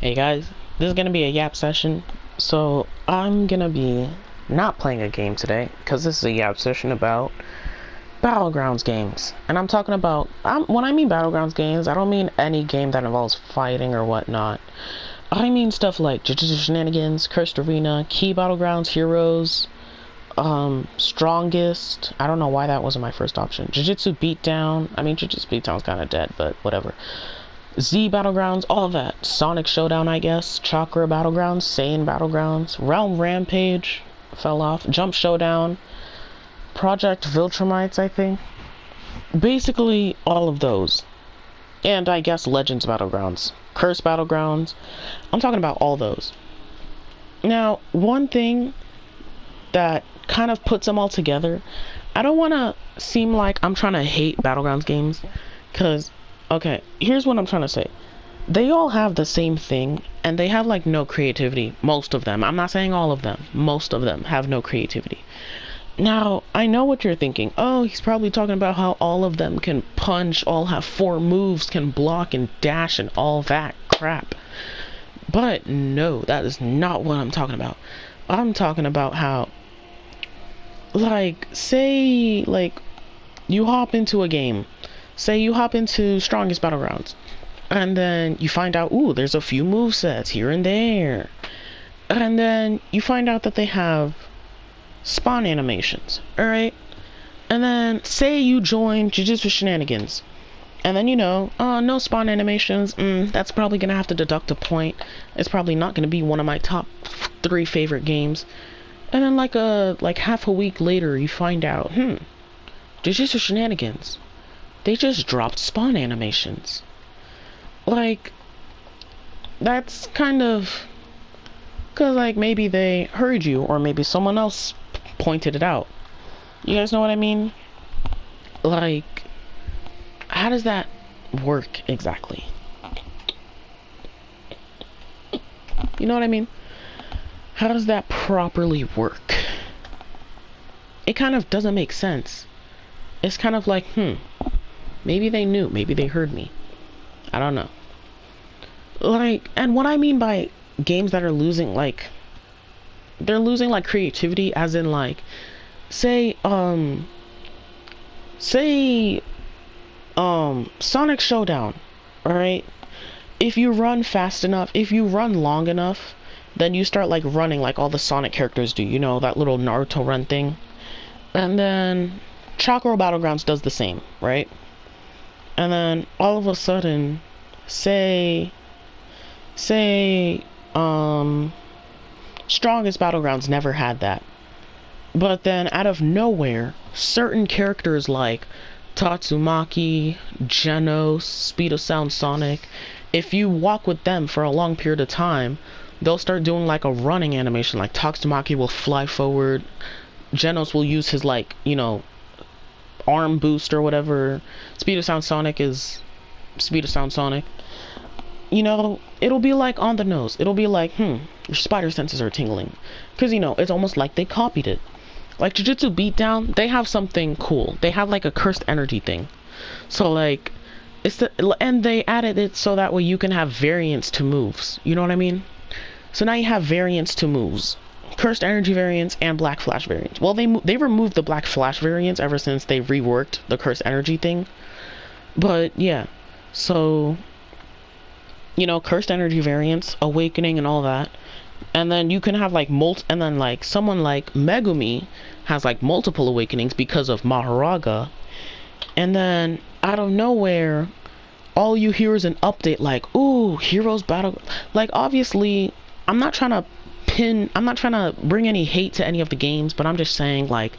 Hey guys, this is gonna be a Yap session. So I'm gonna be not playing a game today because this is a Yap session about Battlegrounds games. And I'm talking about when I mean Battlegrounds games, I don't mean any game that involves fighting or whatnot. I mean stuff like Jujutsu Shenanigans, Cursed Arena, Key Battlegrounds, Heroes, Strongest. I don't know why that wasn't my first option. Jujutsu Beatdown. I mean Jujutsu Beatdown's kind of dead, but whatever. Z Battlegrounds, all of that. Sonic Showdown, I guess. Chakra Battlegrounds, Saiyan Battlegrounds, Realm Rampage, fell off. Jump Showdown, Project Viltrumites, I think. Basically, all of those. And I guess Legends Battlegrounds, Curse Battlegrounds. I'm talking about all those. Now, one thing that kind of puts them all together, I don't want to seem like I'm trying to hate Battlegrounds games, because okay, here's what I'm trying to say. They all have the same thing, and they have, like, no creativity. Most of them. I'm not saying all of them. Most of them have no creativity. Now, I know what you're thinking. Oh, he's probably talking about how all of them can punch, all have 4 moves, can block and dash and all that crap. But no, that is not what I'm talking about. I'm talking about how, like, say, like, you hop into a game. Say you hop into Strongest Battlegrounds, and then you find out, ooh, there's a few movesets here and there. And then you find out that they have spawn animations, alright? And then, say you join Jujutsu Shenanigans, and then, you know, no spawn animations, that's probably gonna have to deduct a point. It's probably not gonna be one of my top 3 favorite games. And then, like half a week later, you find out, Jujutsu Shenanigans, they just dropped spawn animations. Like, that's kind of, cause like maybe they heard you, or maybe someone else pointed it out. You guys know what I mean? Like, how does that work exactly? You know what I mean? How does that properly work? It kind of doesn't make sense. It's kind of like, maybe they knew, maybe they heard me. I don't know. Like, and what I mean by games that are losing, like, they're losing, like, creativity, as in, like, say, Sonic Showdown, alright? If you run fast enough, if you run long enough, then you start, like, running like all the Sonic characters do, you know, that little Naruto run thing. And then Chakra Battlegrounds does the same, right? And then all of a sudden, say, Strongest Battlegrounds never had that. But then out of nowhere, certain characters like Tatsumaki, Genos, Speed of Sound Sonic, if you walk with them for a long period of time, they'll start doing like a running animation. Like Tatsumaki will fly forward, Genos will use his, like, you know, arm boost or whatever. Speed of Sound Sonic is Speed of Sound Sonic. You know, it'll be like on the nose. It'll be like, your spider senses are tingling. Because, you know, it's almost like they copied it. Like Jujutsu Beatdown, they have something cool. They have like a cursed energy thing. So like, and they added it so that way you can have variants to moves. You know what I mean? So now you have variants to moves. Cursed energy variants and black flash variants. Well, they removed the black flash variants ever since they reworked the cursed energy thing. But yeah, so, you know, cursed energy variants, awakening and all that. And then you can have like and then like someone like Megumi has like multiple awakenings because of Maharaga. And then out of nowhere, all you hear is an update like, ooh, Heroes Battle. Like, obviously, I'm not trying to bring any hate to any of the games, but I'm just saying, like,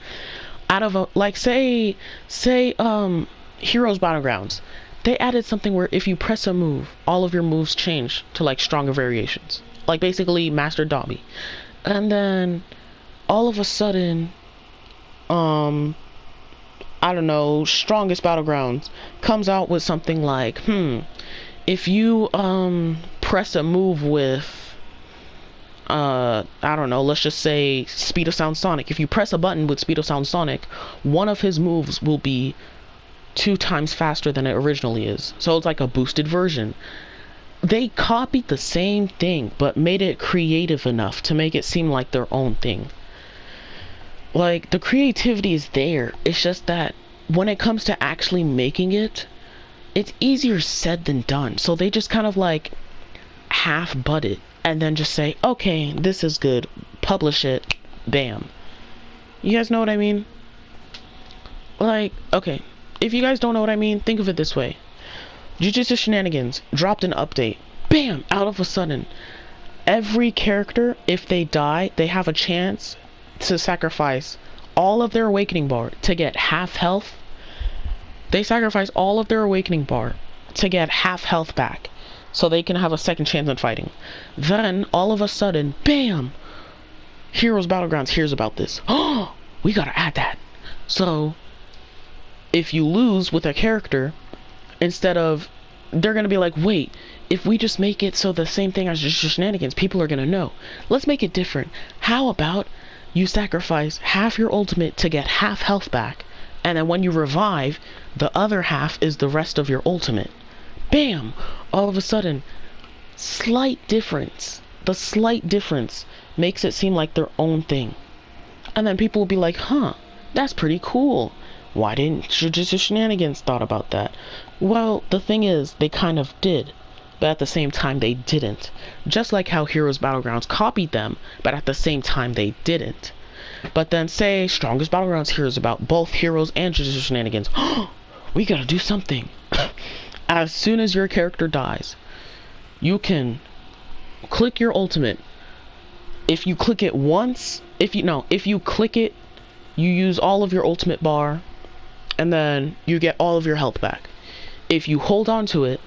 out of a, like, say, Heroes Battlegrounds, they added something where if you press a move, all of your moves change to, like, stronger variations. Like, basically, Master Dobby. And then, all of a sudden, I don't know, Strongest Battlegrounds comes out with something like, if you, press a move with, I don't know, let's just say Speed of Sound Sonic. If you press a button with Speed of Sound Sonic, one of his moves will be 2 times faster than it originally is. So it's like a boosted version. they copied the same thing, but made it creative enough to make it seem like their own thing. Like, the creativity is there. It's just that when it comes to actually making it, it's easier said than done. So they just kind of like half-butt it and then just say, okay, this is good, publish it, bam. You guys know what I mean? Like, okay, if you guys don't know what I mean, think of it this way. Jujutsu Shenanigans dropped an update, bam, out of a sudden. Every character, if they die, they have a chance to sacrifice all of their awakening bar to get half health. They sacrifice all of their awakening bar to get half health back, so they can have a second chance in fighting. Then, all of a sudden, bam! Heroes Battlegrounds hears about this. Oh, we gotta add that. So, if you lose with a character, instead of, they're gonna be like, wait, if we just make it so the same thing as just Shenanigans, people are gonna know. Let's make it different. How about you sacrifice half your ultimate to get half health back, and then when you revive, the other half is the rest of your ultimate. Bam! All of a sudden, slight difference. The slight difference makes it seem like their own thing. And then people will be like, huh, that's pretty cool. Why didn't Jujutsu Shenanigans thought about that? Well, the thing is, they kind of did, but at the same time they didn't. Just like how Heroes Battlegrounds copied them, but at the same time they didn't. But then say Strongest Battlegrounds hears about both Heroes and Jujutsu Shenanigans. We gotta do something. As soon as your character dies, you can click your ultimate. If you click it once, if you click it, you use all of your ultimate bar, and then you get all of your health back. If you hold on to it,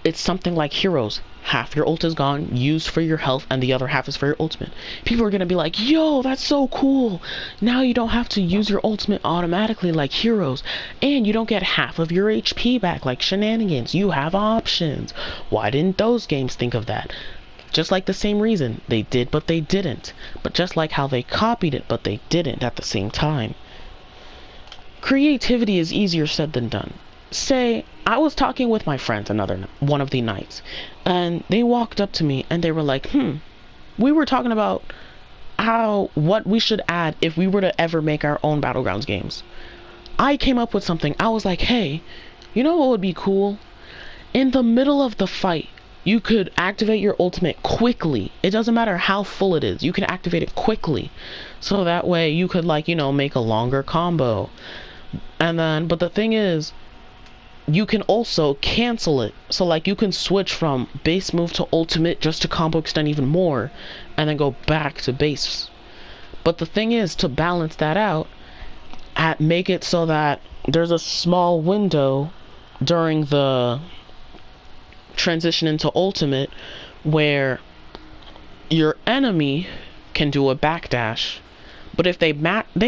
it's something like Heroes. Half your ult is gone, used for your health, and the other half is for your ultimate. People are gonna be like, yo, that's so cool. Now you don't have to use your ultimate automatically like Heroes, and you don't get half of your HP back like Shenanigans. You have options. Why didn't those games think of that? Just like the same reason, they did but they didn't. But just like how they copied it but they didn't at the same time. Creativity is easier said than done. Say, I was talking with my friends one of the nights, and they walked up to me and they were like, we were talking about what we should add if we were to ever make our own Battlegrounds games. I came up with something. I was like, hey, you know what would be cool? In the middle of the fight, you could activate your ultimate quickly. It doesn't matter how full it is. You can activate it quickly. So that way you could, like, make a longer combo. And then, but the thing is, you can also cancel it. So, like, you can switch from base move to ultimate just to combo extend even more, and then go back to base. But the thing is, to balance that out, make it so that there's a small window during the transition into ultimate where your enemy can do a backdash, but if they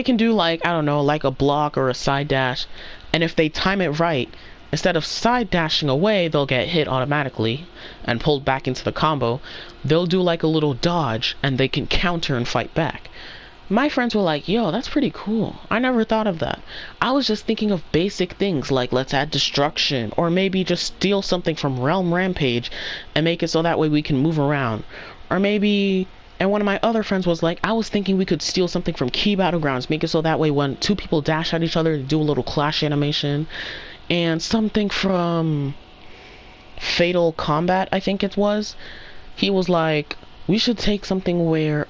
can do, like, I don't know, like a block or a side dash, and if they time it right, instead of side dashing away, they'll get hit automatically and pulled back into the combo. They'll do like a little dodge and they can counter and fight back. My friends were like, yo, that's pretty cool. I never thought of that. I was just thinking of basic things like let's add destruction, or maybe just steal something from Realm Rampage and make it so that way we can move around. Or maybe, and one of my other friends was like, I was thinking we could steal something from Key Battlegrounds, make it so that way when two people dash at each other, they do a little clash animation. And something from Fatal Combat, I think it was. He was like, we should take something where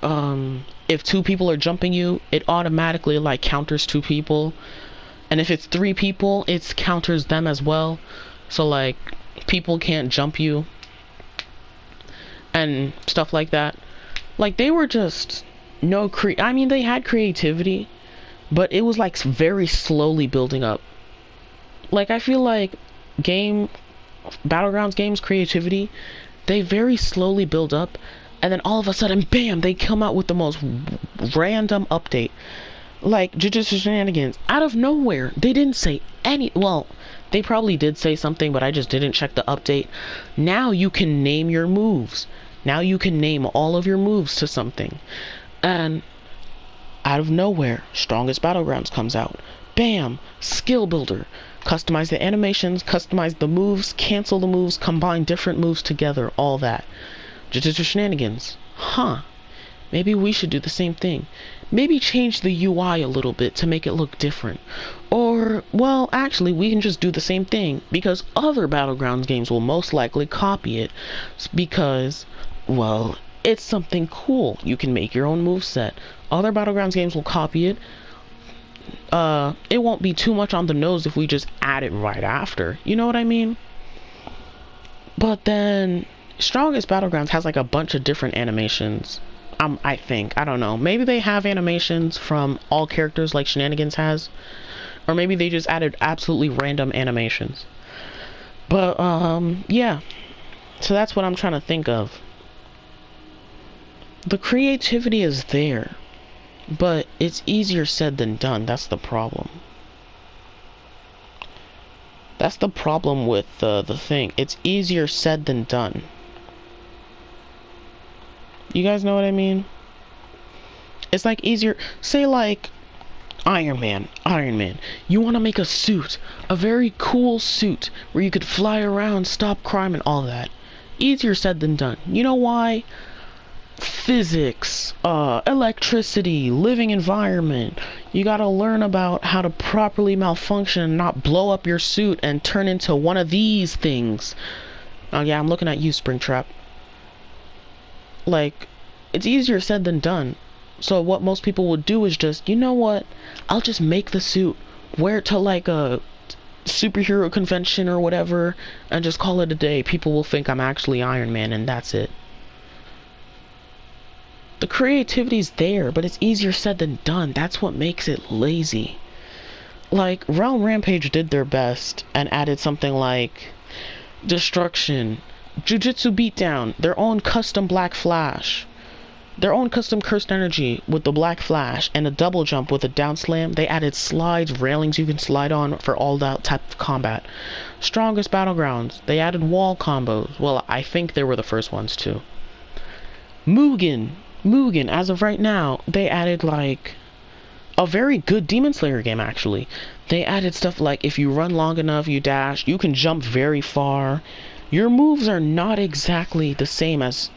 if two people are jumping you, it automatically like counters two people, and if it's three people, it counters them as well. So like people can't jump you and stuff like that. Like, they were just I mean, they had creativity, but it was like very slowly building up. Like, I feel like Battlegrounds games creativity, they very slowly build up, and then all of a sudden, bam, they come out with the most random update. Like, Jujutsu Shenanigans, out of nowhere, they didn't say well, they probably did say something, but I just didn't check the update. Now you can name your moves. Now you can name all of your moves to something. And out of nowhere, Strongest Battlegrounds comes out. Bam! Skill builder. Customize the animations, customize the moves, cancel the moves, combine different moves together, all that. Jujutsu shenanigans. Huh. Maybe we should do the same thing. Maybe change the UI a little bit to make it look different. Or, well, actually, we can just do the same thing, because other Battlegrounds games will most likely copy it, because, well, it's something cool. You can make your own moveset. Other Battlegrounds games will copy it. It won't be too much on the nose if we just add it right after. You know what I mean? But then, Strongest Battlegrounds has like a bunch of different animations. I think. I don't know. Maybe they have animations from all characters like Shenanigans has. Or maybe they just added absolutely random animations. But, yeah. So that's what I'm trying to think of. The creativity is there. But it's easier said than done. That's the problem. That's the problem with the thing. It's easier said than done. You guys know what I mean? It's like easier. Say like Iron Man. You want to make a suit. A very cool suit where you could fly around, stop crime and all that. Easier said than done. You know why? Physics, electricity, living environment. You gotta learn about how to properly malfunction and not blow up your suit and turn into one of these things. Oh yeah, I'm looking at you, Springtrap. Like, it's easier said than done. So what most people would do is just, you know what? I'll just make the suit, wear it to like a superhero convention or whatever, and just call it a day. People will think I'm actually Iron Man, and that's it. The creativity's there, but it's easier said than done. That's what makes it lazy. Like, Realm Rampage did their best and added something like Destruction, Jujutsu Beatdown, their own custom Black Flash, their own custom Cursed Energy with the Black Flash, and a double jump with a down slam. They added slides, railings you can slide on for all that type of combat. Strongest Battlegrounds, they added wall combos. Well, I think they were the first ones too. Mugen, as of right now, they added like a very good Demon Slayer game actually. They added stuff like if you run long enough, you dash, you can jump very far. Your moves are not exactly the same as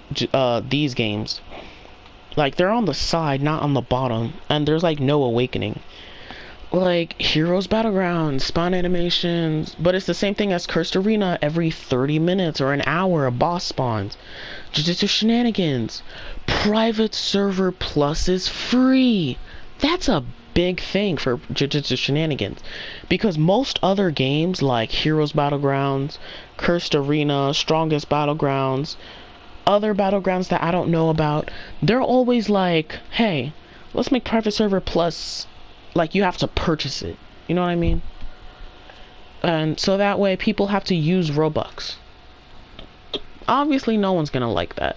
these games. Like, they're on the side, not on the bottom, and there's like no awakening. Like Heroes Battlegrounds, spawn animations, but it's the same thing as Cursed Arena. Every 30 minutes or an hour a boss spawns. Jujutsu Shenanigans, private server plus is free. That's a big thing for Jujutsu Shenanigans, because most other games like Heroes Battlegrounds, Cursed Arena, Strongest Battlegrounds, other Battlegrounds that I don't know about, they're always like, hey, let's make private server plus. Like, you have to purchase it. You know what I mean? And so that way, people have to use Robux. Obviously, no one's gonna like that.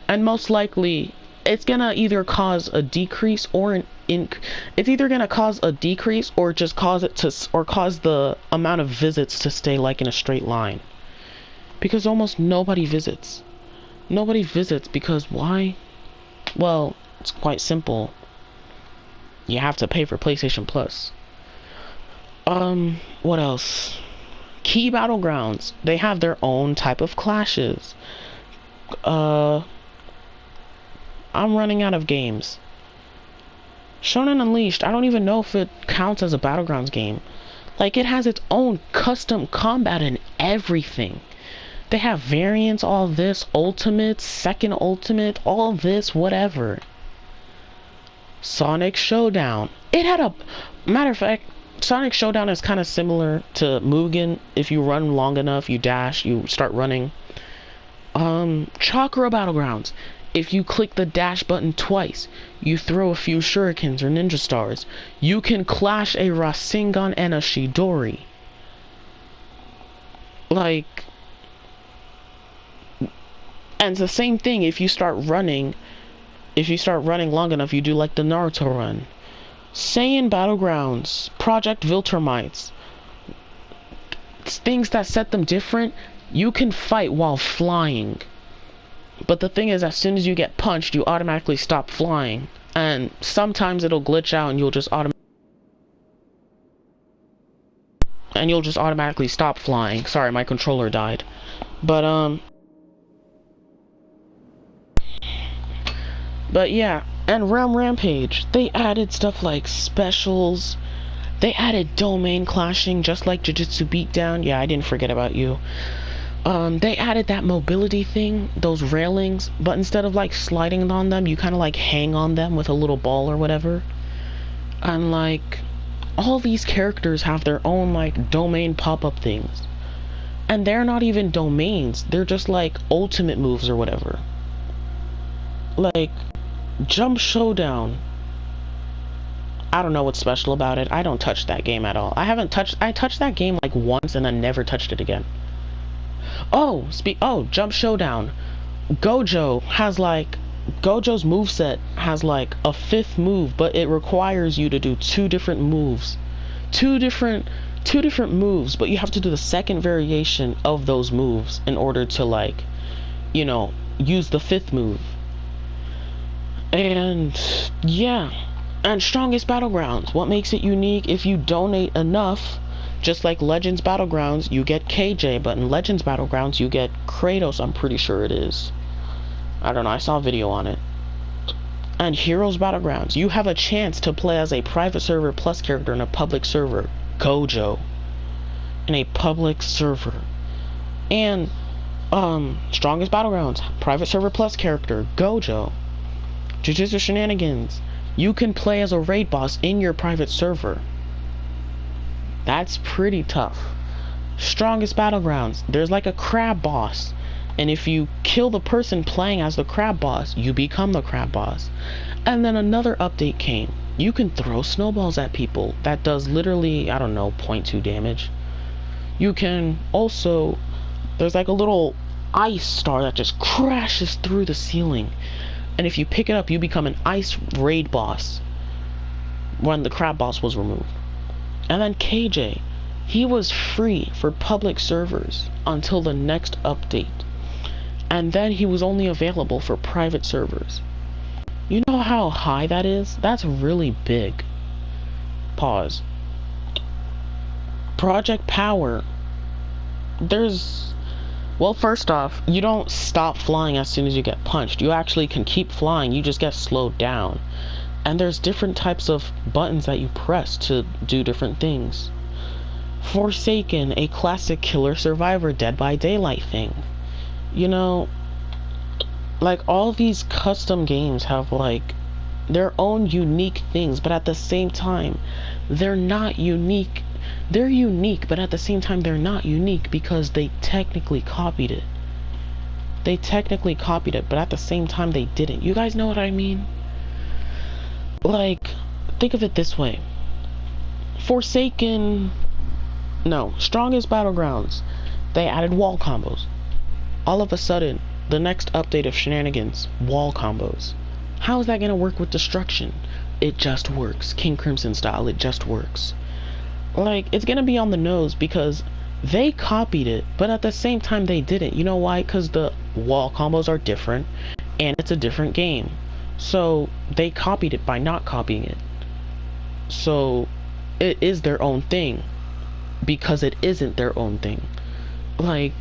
And most likely, it's gonna either cause a decrease or it's either gonna cause a decrease or just cause it to, or cause the amount of visits to stay like in a straight line. Because almost nobody visits. Nobody visits because why? Well, it's quite simple. You have to pay for PlayStation Plus. What else? Key Battlegrounds. They have their own type of clashes. I'm running out of games. Shonen Unleashed, I don't even know if it counts as a Battlegrounds game. Like, it has its own custom combat and everything. They have variants, all this, ultimate, second ultimate, all this, whatever. Sonic Showdown. It had a... Matter of fact, Sonic Showdown is kind of similar to Mugen. If you run long enough, you dash, you start running. Chakra Battlegrounds. If you click the dash button twice, you throw a few shurikens or ninja stars. You can clash a Rasengan and a Chidori. Like... And it's the same thing if you start running... If you start running long enough, you do like the Naruto run. Saiyan Battlegrounds, Project Viltrumites. Things that set them different, you can fight while flying. But the thing is, as soon as you get punched, you automatically stop flying. And sometimes it'll glitch out and you'll just automatically... and you'll just automatically stop flying. Sorry, my controller died. But yeah, and Realm Rampage, they added stuff like specials. They added domain clashing, just like Jujutsu Beatdown. Yeah, I didn't forget about you. They added that mobility thing, those railings, but instead of like sliding on them, you kind of like hang on them with a little ball or whatever. And like, all these characters have their own like domain pop-up things. And they're not even domains, they're just like ultimate moves or whatever. Like, Jump Showdown. I don't know what's special about it. I don't touch that game at all. I touched that game like once and then never touched it again. Oh, Jump Showdown. Gojo's moveset has like a 5th move, but it requires you to do 2 different moves. Two different moves, but you have to do the second variation of those moves in order to like, you know, use the 5th move. And yeah. And Strongest Battlegrounds. What makes it unique? If you donate enough, just like Legends Battlegrounds, you get KJ, but in Legends Battlegrounds, you get Kratos, I'm pretty sure it is. I don't know, I saw a video on it. And Heroes Battlegrounds, you have a chance to play as a private server plus character in a public server, Gojo. In a public server. And, Strongest Battlegrounds, private server plus character, Gojo. Jujutsu Shenanigans. You can play as a raid boss in your private server. That's pretty tough. Strongest Battlegrounds. There's like a crab boss. And if you kill the person playing as the crab boss, you become the crab boss. And then another update came. You can throw snowballs at people. That does literally, I don't know, 0.2 damage. You can also... There's like a little ice star that just crashes through the ceiling. And if you pick it up, you become an ice raid boss when the crab boss was removed. And then KJ, he was free for public servers until the next update. And then he was only available for private servers. You know how high that is? That's really big. Pause. Project Power. Well, first off, you don't stop flying as soon as you get punched. You actually can keep flying, you just get slowed down. And there's different types of buttons that you press to do different things. Forsaken, a classic killer survivor Dead by Daylight thing. You know, like all these custom games have like their own unique things, but at the same time, they're not unique. They're unique, but at the same time, they're not unique because they technically copied it. They technically copied it, but at the same time, they didn't. You guys know what I mean? Like, think of it this way. Strongest Battlegrounds. They added wall combos. All of a sudden, the next update of Shenanigans, wall combos. How is that going to work with Destruction? It just works. King Crimson style, it just works. Like, it's gonna be on the nose because they copied it, but at the same time they didn't. You know why? Because the wall combos are different, and it's a different game. So, they copied it by not copying it. So, it is their own thing, because it isn't their own thing. Like,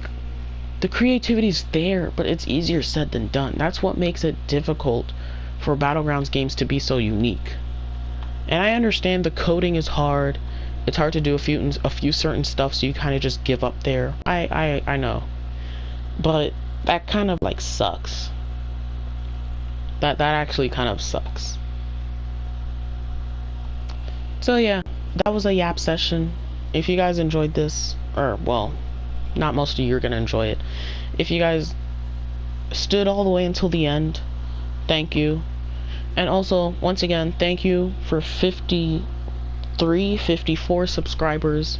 the creativity's there, but it's easier said than done. That's what makes it difficult for Battlegrounds games to be so unique. And I understand the coding is hard. It's hard to do a few certain stuff, so you kind of just give up there. I know. But that kind of like sucks. That actually kind of sucks. So yeah, that was a Yap session. If you guys enjoyed this, or well, not most of you are gonna enjoy it. If you guys stood all the way until the end, thank you. And also, once again, thank you for 54 subscribers.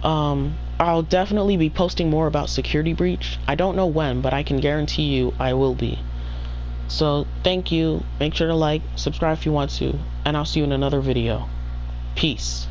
I'll definitely be posting more about Security Breach. I don't know when, but I can guarantee you I will be. So, thank you. Make sure to like, subscribe if you want to, and I'll see you in another video. Peace.